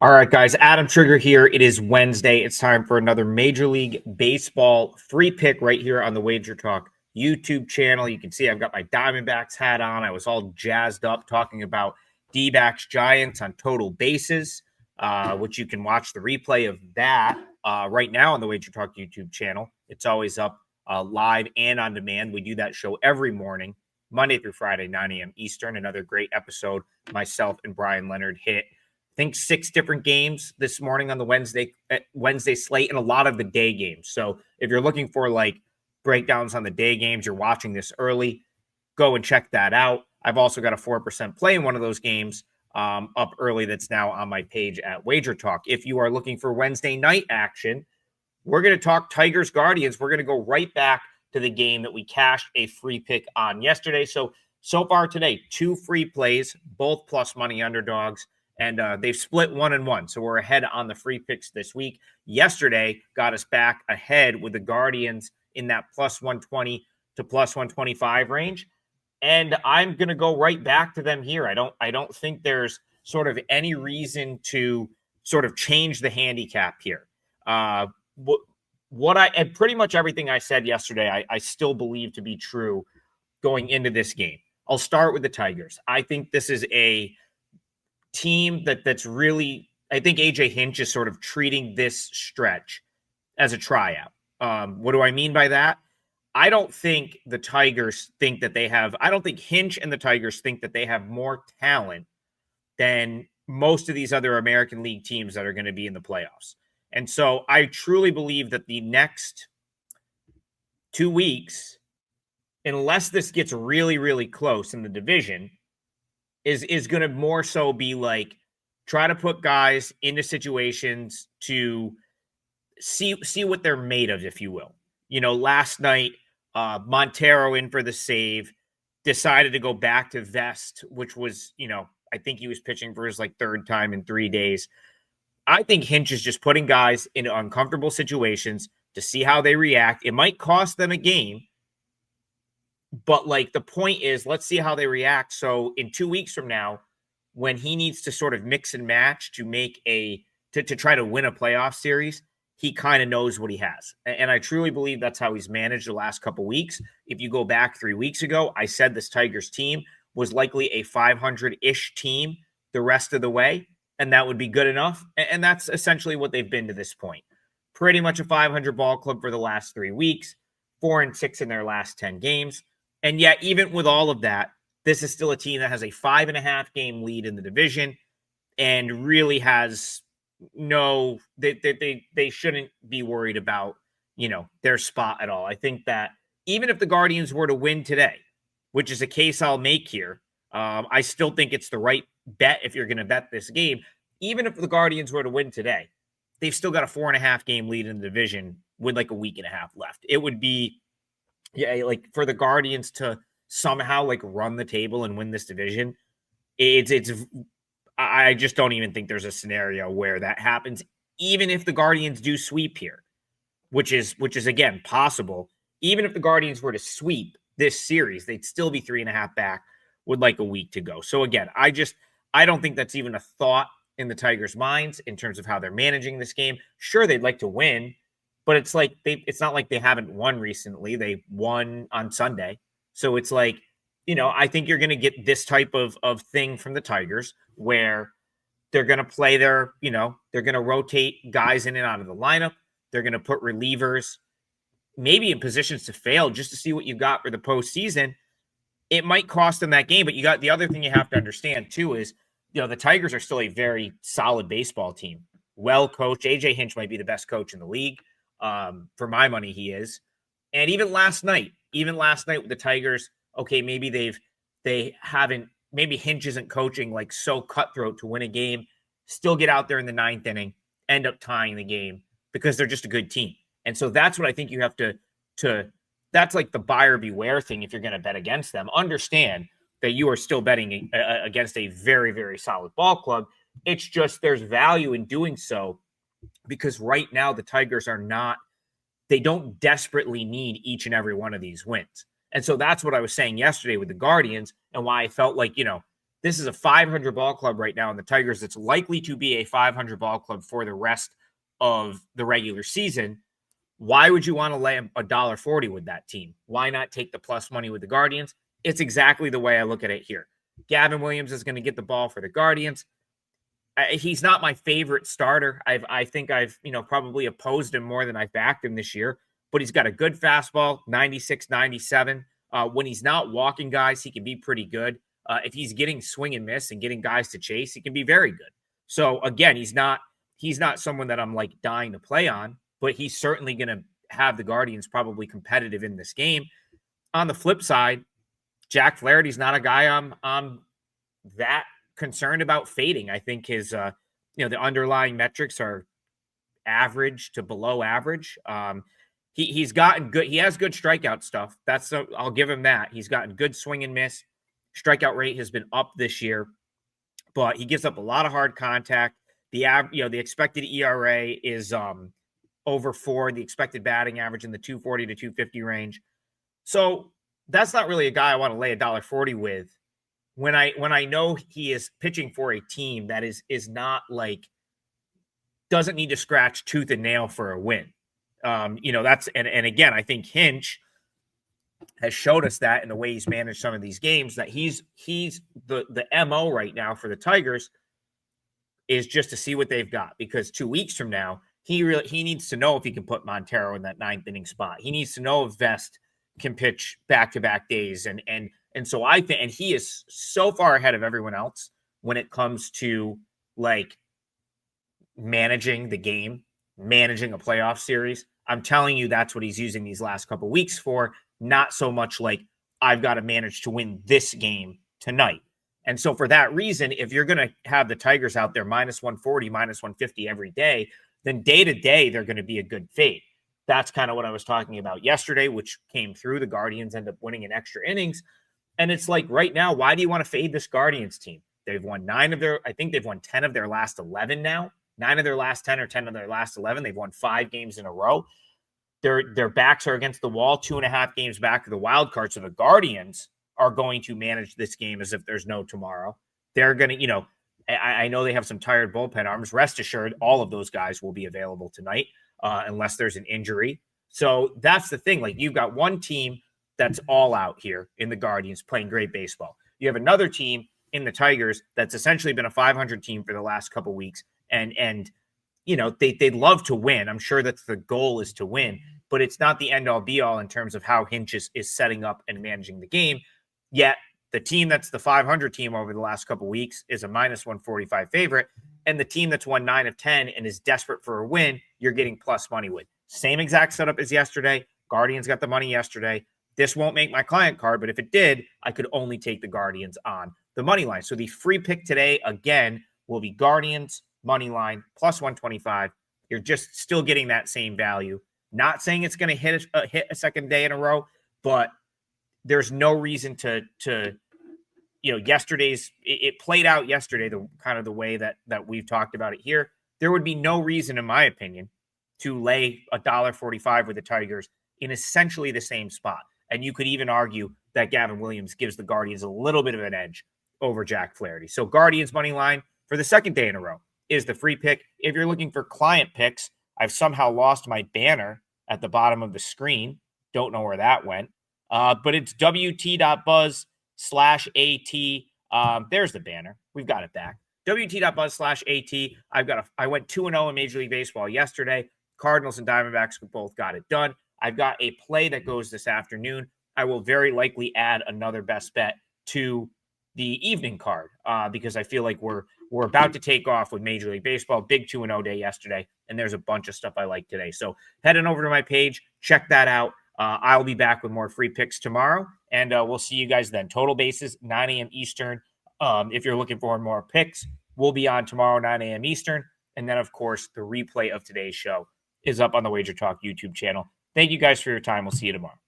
All right, guys, Adam Trigger here. It is Wednesday. It's time for another Major League Baseball free pick right here on the Wager Talk YouTube channel. You can see I've got my Diamondbacks hat on. I was all jazzed up talking about D-backs Giants on total bases, which you can watch the replay of that right now on the Wager Talk YouTube channel. It's always up live and on demand. We do that show every morning, Monday through Friday, 9 a.m. Eastern. Another great episode. Myself and Brian Leonard hit I think 6 different games this morning on the Wednesday slate, and a lot of the day games. So if you're looking for like breakdowns on the day games, you're watching this early, go and check that out. I've also got a 4% play in one of those games up early that's now on my page at Wager Talk. If you are looking for Wednesday night action, we're going to talk Tigers Guardians. We're going to go right back to the game that we cashed a free pick on yesterday. So far today, 2 free plays, both plus money underdogs. And they've split 1-1. So we're ahead on the free picks this week. Yesterday got us back ahead with the Guardians in that plus 120 to plus 125 range. And I'm going to go right back to them here. I don't think there's sort of any reason to sort of change the handicap here. And pretty much everything I said yesterday, I still believe to be true going into this game. I'll start with the Tigers. I think this is a team that's really, I think AJ Hinch is sort of treating this stretch as a tryout. What do I mean by that? I don't think the Tigers think that they have, I don't think Hinch and the Tigers think that they have more talent than most of these other American League teams that are going to be in the playoffs. And so I truly believe that the next 2 weeks, unless this gets really, really close in the division, is going to more so be like try to put guys into situations to see what they're made of, if you will. You know, last night, Montero in for the save, decided to go back to Vest, which was, I think he was pitching for his like 3rd time in 3 days. I think Hinch is just putting guys in uncomfortable situations to see how they react. It might cost them a game, but like the point is, let's see how they react. So in 2 weeks from now, when he needs to sort of mix and match to make to try to win a playoff series, he kind of knows what he has. And I truly believe that's how he's managed the last couple weeks. If you go back 3 weeks ago, I said this Tigers team was likely a 500-ish team the rest of the way, and that would be good enough. And that's essentially what they've been to this point. Pretty much a 500 ball club for the last 3 weeks, 4-6 in their last 10 games. And yet, even with all of that, this is still a team that has a 5.5 game lead in the division and really has they shouldn't be worried about, their spot at all. I think that even if the Guardians were to win today, which is a case I'll make here, I still think it's the right bet if you're going to bet this game. Even if the Guardians were to win today, they've still got a 4.5 game lead in the division with like a week and a half left. It would be, like for the Guardians to somehow like run the table and win this division, I just don't even think there's a scenario where that happens. Even if the Guardians do sweep here, which is again possible. Even if the Guardians were to sweep this series, they'd still be 3.5 back with like a week to go. So again, I don't think that's even a thought in the Tigers' minds in terms of how they're managing this game. Sure, they'd like to win, but it's like it's not like they haven't won recently. They won on Sunday. So it's like, I think you're going to get this type of thing from the Tigers where they're going to play they're going to rotate guys in and out of the lineup. They're going to put relievers maybe in positions to fail just to see what you got for the postseason. It might cost them that game, but you got the other thing you have to understand too is, the Tigers are still a very solid baseball team. Well coached. AJ Hinch might be the best coach in the league. For my money, he is. And even last night with the Tigers, okay, maybe maybe Hinch isn't coaching like so cutthroat to win a game, still get out there in the 9th inning, end up tying the game because they're just a good team. And so that's what I think you have to that's like the buyer beware thing. If you're going to bet against them, understand that you are still betting against a very, very solid ball club. It's just there's value in doing so because right now the Tigers they don't desperately need each and every one of these wins. And so that's what I was saying yesterday with the Guardians and why I felt like, This is a 500 ball club right now in the Tigers. It's likely to be a 500 ball club for the rest of the regular season. Why would you want to lay $1.40 with that team? Why not take the plus money with the Guardians? It's exactly the way I look at it here. Gavin Williams is going to get the ball for the Guardians. He's not my favorite starter. I think I've probably opposed him more than I've backed him this year, but he's got a good fastball, 96, 97. When he's not walking guys, he can be pretty good. If he's getting swing and miss and getting guys to chase, he can be very good. So again, he's not someone that I'm like dying to play on, but he's certainly going to have the Guardians probably competitive in this game. On the flip side, Jack Flaherty's not a guy I'm that concerned about fading. I think his the underlying metrics are average to below average. He's gotten good. He has good strikeout stuff. I'll give him that. He's gotten good swing and miss. Strikeout rate has been up this year, but he gives up a lot of hard contact. The expected ERA is over 4. The expected batting average in the 240 to 250 range. So that's not really a guy I want to lay $1.40 with. When I know he is pitching for a team that is not like doesn't need to scratch tooth and nail for a win. That's and again, I think Hinch has showed us that in the way he's managed some of these games, that he's the MO right now for the Tigers is just to see what they've got, because 2 weeks from now, he needs to know if he can put Montero in that 9th inning spot. He needs to know if Vest can pitch back-to-back days. And so I think, and he is so far ahead of everyone else when it comes to like managing the game, managing a playoff series. I'm telling you, that's what he's using these last couple of weeks for, not so much like I've got to manage to win this game tonight. And so for that reason, if you're going to have the Tigers out there minus 140, minus 150 every day, then day to day, they're going to be a good fade. That's kind of what I was talking about yesterday, which came through. The Guardians end up winning in extra innings. And it's like right now, why do you want to fade this Guardians team? They've won 10 of their last 11 now. 9 of their last 10 or 10 of their last 11. They've won 5 games in a row. Their backs are against the wall, 2.5 games back of the wild card. So the Guardians are going to manage this game as if there's no tomorrow. They're going to, I know they have some tired bullpen arms. Rest assured, all of those guys will be available tonight unless there's an injury. So that's the thing. Like, you've got one team that's all out here in the Guardians playing great baseball. You have another team in the Tigers that's essentially been a 500 team for the last couple of weeks. And they'd love to win. I'm sure that the goal is to win, but it's not the end all be all in terms of how Hinch is setting up and managing the game. Yet the team that's the 500 team over the last couple of weeks is a minus 145 favorite. And the team that's won 9 of 10 and is desperate for a win, you're getting plus money with. Same exact setup as yesterday. Guardians got the money yesterday. This won't make my client card, but if it did, I could only take the Guardians on the money line. So the free pick today, again, will be Guardians money line plus 125. You're just still getting that same value. Not saying it's going to hit a second day in a row, but there's no reason to it played out yesterday, the kind of the way that we've talked about it here. There would be no reason, in my opinion, to lay $1.45 with the Tigers in essentially the same spot. And you could even argue that Gavin Williams gives the Guardians a little bit of an edge over Jack Flaherty. So Guardians money line for the second day in a row is the free pick. If you're looking for client picks, I've somehow lost my banner at the bottom of the screen. Don't know where that went. But it's wt.buzz/AT. There's the banner. We've got it back. wt.buzz/AT. I went 2-0 in Major League Baseball yesterday. Cardinals and Diamondbacks both got it done. I've got a play that goes this afternoon. I will very likely add another best bet to the evening card because I feel like we're about to take off with Major League Baseball. Big 2-0 day yesterday, and there's a bunch of stuff I like today. So head on over to my page, check that out. I'll be back with more free picks tomorrow, and we'll see you guys then. Total bases, 9 a.m. Eastern. If you're looking for more picks, we'll be on tomorrow, 9 a.m. Eastern. And then, of course, the replay of today's show is up on the Wager Talk YouTube channel. Thank you guys for your time. We'll see you tomorrow.